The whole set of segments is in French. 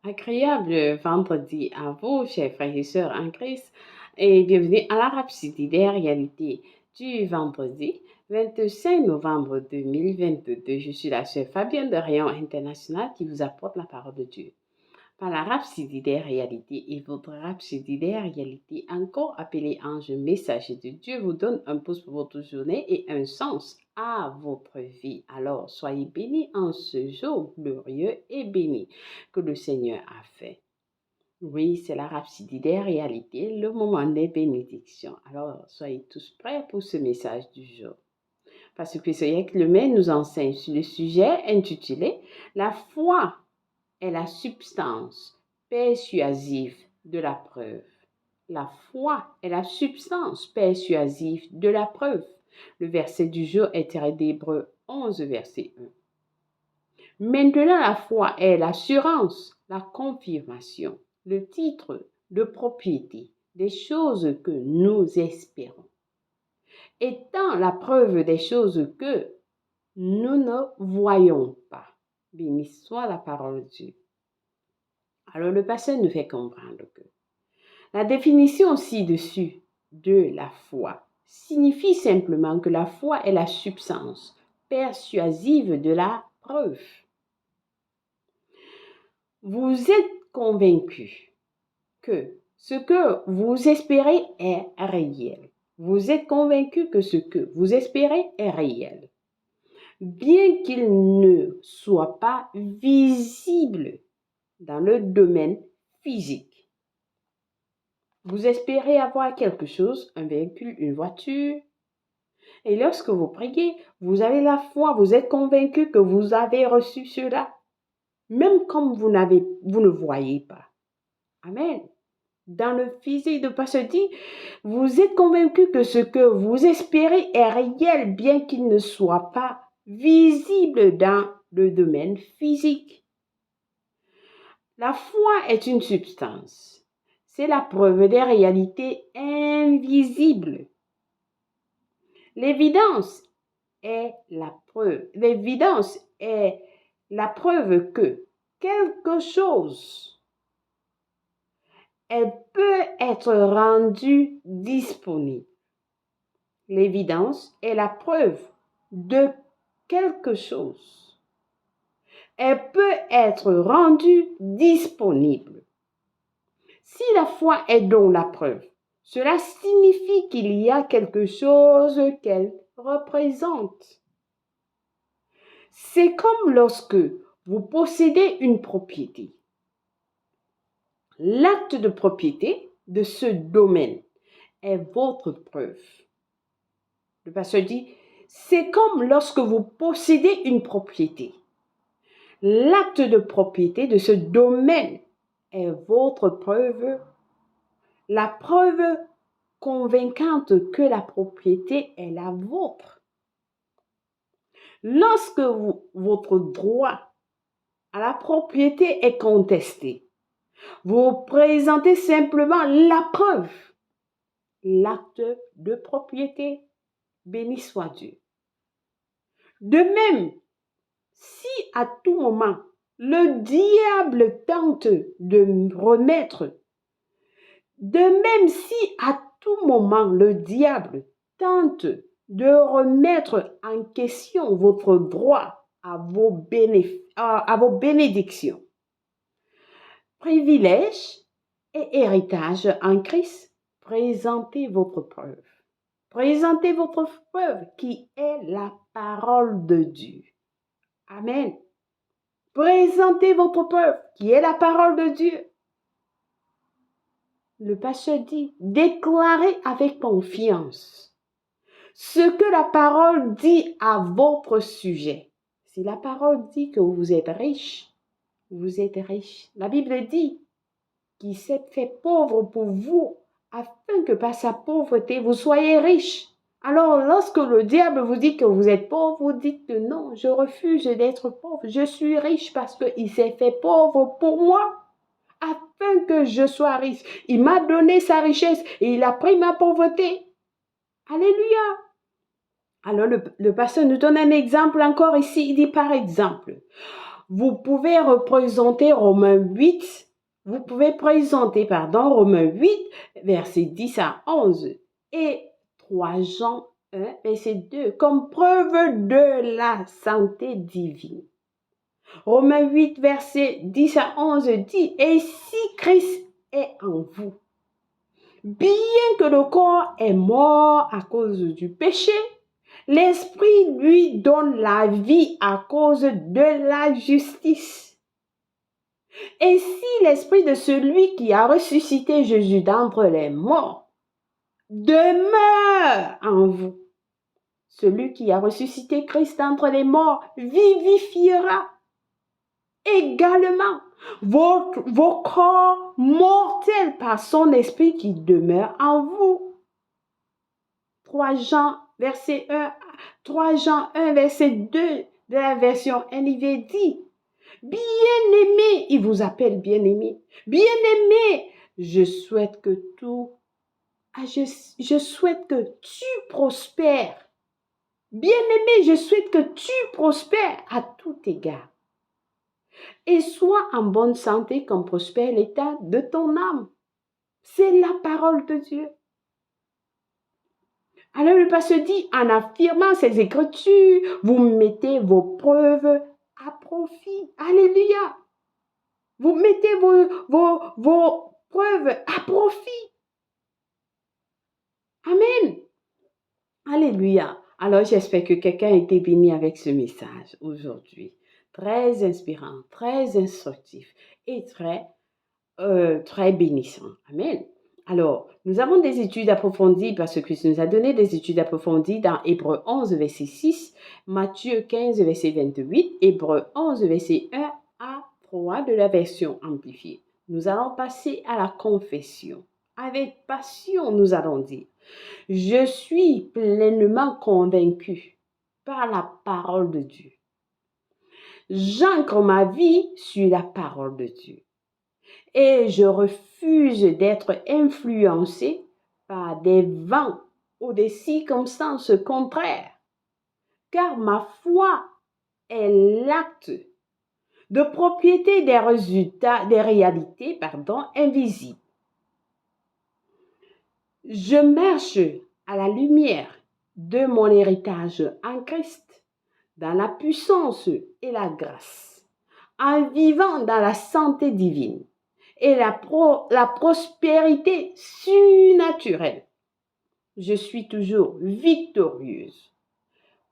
Agréable vendredi à vous, chers frères et sœurs en Christ, et bienvenue à la Rhapsodie des réalités du vendredi 25 novembre 2022. Je suis la sœur Fabienne de Rayon International qui vous apporte la parole de Dieu. Par la Rhapsodie des réalités et votre Rhapsodie des réalités, encore appelée ange messager de Dieu, vous donne un pouce pour votre journée et un sens à votre vie. Alors, soyez bénis en ce jour glorieux et béni que le Seigneur a fait. Oui, c'est la Rhapsodie des réalités, le moment des bénédictions. Alors, soyez tous prêts pour ce message du jour. Parce que Seigneur Clément nous enseigne sur le sujet intitulé « La foi est la substance persuasive de la preuve. » La foi est la substance persuasive de la preuve. Le verset du jour est tiré d'Hébreux 11, verset 1. Maintenant, la foi est l'assurance, la confirmation, le titre de propriété des choses que nous espérons, étant la preuve des choses que nous ne voyons pas. Béni soit la parole de Dieu. Alors, le pasteur nous fait comprendre que la définition ci-dessus de la foi signifie simplement que la foi est la substance persuasive de la preuve. Vous êtes convaincu que ce que vous espérez est réel. Vous êtes convaincu que ce que vous espérez est réel, bien qu'il ne soit pas visible dans le domaine physique. Vous espérez avoir quelque chose, un véhicule, une voiture, et lorsque vous priez, vous avez la foi, vous êtes convaincu que vous avez reçu cela, même comme vous ne voyez pas. Amen. Dans le physique de Pasteur dit, vous êtes convaincu que ce que vous espérez est réel, bien qu'il ne soit pas visible dans le domaine physique. La foi est une substance. C'est la preuve des réalités invisibles. L'évidence est la preuve. L'évidence est la preuve que quelque chose elle peut être rendue disponible. L'évidence est la preuve de quelque chose. Elle peut être rendue disponible. Si la foi est donc la preuve, cela signifie qu'il y a quelque chose qu'elle représente. C'est comme lorsque vous possédez une propriété. L'acte de propriété de ce domaine est votre preuve. Le pasteur dit, c'est comme lorsque vous possédez une propriété. L'acte de propriété de ce domaine est votre preuve, la preuve convaincante que la propriété est la vôtre. Lorsque votre droit à la propriété est contesté, vous présentez simplement la preuve, l'acte de propriété. Béni soit Dieu. De même, si à tout moment, le diable tente de remettre, de même si à tout moment, le diable tente de remettre en question votre droit à vos bénédictions, privilèges et héritages en Christ, présentez votre preuve. Présentez votre preuve qui est la parole de Dieu. Amen. Présentez votre preuve qui est la parole de Dieu. Le pasteur dit, déclarez avec confiance ce que la parole dit à votre sujet. Si la parole dit que vous êtes riche, vous êtes riche. La Bible dit qu'il s'est fait pauvre pour vous afin que par sa pauvreté, vous soyez riche. Alors, lorsque le diable vous dit que vous êtes pauvre, vous dites que non, je refuse d'être pauvre. Je suis riche parce qu'il s'est fait pauvre pour moi, afin que je sois riche. Il m'a donné sa richesse et il a pris ma pauvreté. Alléluia. Alors, le pasteur nous donne un exemple encore ici. Il dit par exemple, vous pouvez présenter Romains 8, Romains 8, versets 10 à 11 et 3 Jean 1, verset 2, comme preuve de la santé divine. Romains 8, verset 10 à 11 dit, « Et si Christ est en vous, bien que le corps est mort à cause du péché, l'esprit lui donne la vie à cause de la justice. Et si l'esprit de celui qui a ressuscité Jésus d'entre les morts demeure en vous, celui qui a ressuscité Christ d'entre les morts vivifiera également vos corps mortels par son esprit qui demeure en vous. 3 Jean, verset 1, 3 Jean 1, verset 2 de la version NIV dit, « Bien-aimé, il vous appelle bien-aimé, bien-aimé, je souhaite que tu prospères. Bien-aimé, je souhaite que tu prospères à tout égard. Et sois en bonne santé comme prospère l'état de ton âme. » C'est la parole de Dieu. Alors le pasteur dit, en affirmant ces écritures, vous mettez vos preuves à profit. Alléluia. Vous mettez vos preuves à profit. Amen. Alléluia. Alors j'espère que quelqu'un a été béni avec ce message aujourd'hui. Très inspirant, très instructif et très bénissant. Amen. Alors, nous avons des études approfondies parce que Christ nous a donné des études approfondies dans Hébreux 11, verset 6, Matthieu 15, verset 28, Hébreux 11, verset 1 à 3 de la version amplifiée. Nous allons passer à la confession. Avec passion, nous allons dire, je suis pleinement convaincu par la parole de Dieu. J'ancre ma vie sur la parole de Dieu. Et je refuse d'être influencé par des vents ou des circonstances contraires, car ma foi est l'acte de propriété des réalités invisibles. Je marche à la lumière de mon héritage en Christ, dans la puissance et la grâce, en vivant dans la santé divine et la prospérité surnaturelle. Je suis toujours victorieuse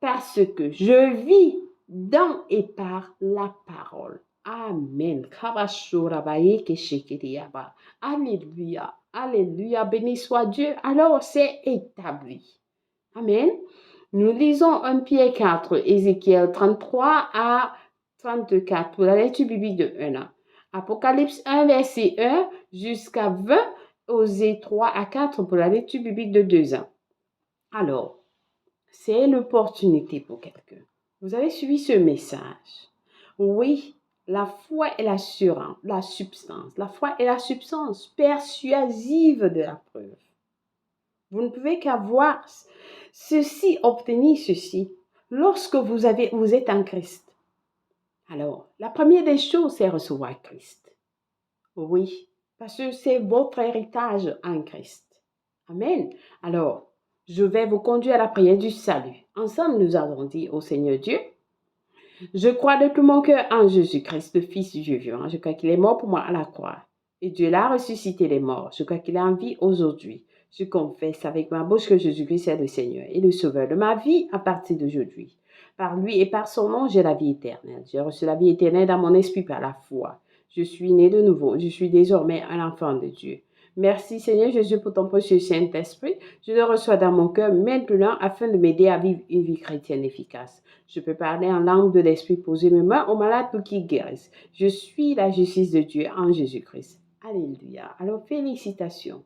parce que je vis dans et par la parole. Amen. Alléluia. Alléluia. Béni soit Dieu. Alors c'est établi. Amen. Nous lisons 1 Pierre 4, Ézéchiel 33 à 34 pour la lecture biblique de 1 an. Apocalypse 1, verset 1 jusqu'à 20, Osée 3 à 4 pour la lecture biblique de 2 ans. Alors, c'est l'opportunité pour quelqu'un. Vous avez suivi ce message. Oui, la foi est la substance. La foi est la substance persuasive de la preuve. Vous ne pouvez qu'avoir ceci, obtenir ceci, lorsque vous êtes en Christ. Alors, la première des choses, c'est recevoir Christ. Oui, parce que c'est votre héritage en Christ. Amen. Alors, je vais vous conduire à la prière du salut. Ensemble, nous allons dire au Seigneur Dieu, je crois de tout mon cœur en Jésus-Christ, le Fils du Dieu vivant. Je crois qu'il est mort pour moi à la croix. Et Dieu l'a ressuscité les morts. Je crois qu'il est en vie aujourd'hui. Je confesse avec ma bouche que Jésus-Christ est le Seigneur et le Sauveur de ma vie à partir d'aujourd'hui. Par lui et par son nom, j'ai la vie éternelle. J'ai reçu la vie éternelle dans mon esprit par la foi. Je suis né de nouveau. Je suis désormais un enfant de Dieu. Merci Seigneur Jésus pour ton précieux Saint-Esprit. Je le reçois dans mon cœur maintenant afin de m'aider à vivre une vie chrétienne efficace. Je peux parler en langue de l'Esprit, poser mes mains aux malades pour qu'ils guérissent. Je suis la justice de Dieu en Jésus-Christ. Alléluia. Alors félicitations.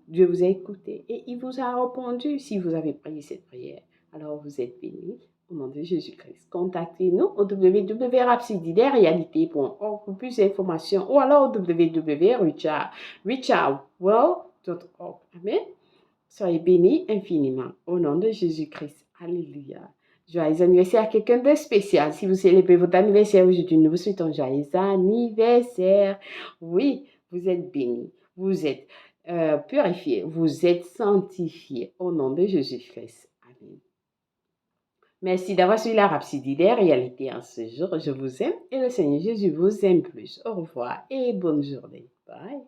Dieu vous a écouté et il vous a répondu si vous avez prié cette prière. Alors vous êtes bénis au nom de Jésus-Christ. Contactez-nous au www.rapsididairrealité.org pour plus d'informations ou alors au www.richardworld.org. Amen. Soyez bénis infiniment au nom de Jésus-Christ. Alléluia. Joyeux anniversaire à quelqu'un de spécial. Si vous célébrez votre anniversaire aujourd'hui, nous vous souhaitons joyeux anniversaire. Oui, vous êtes bénis, vous êtes purifiés, vous êtes sanctifiés au nom de Jésus-Christ. Amen. Merci d'avoir suivi la Rhapsodie des réalités en ce jour. Je vous aime et le Seigneur Jésus vous aime plus. Au revoir et bonne journée. Bye.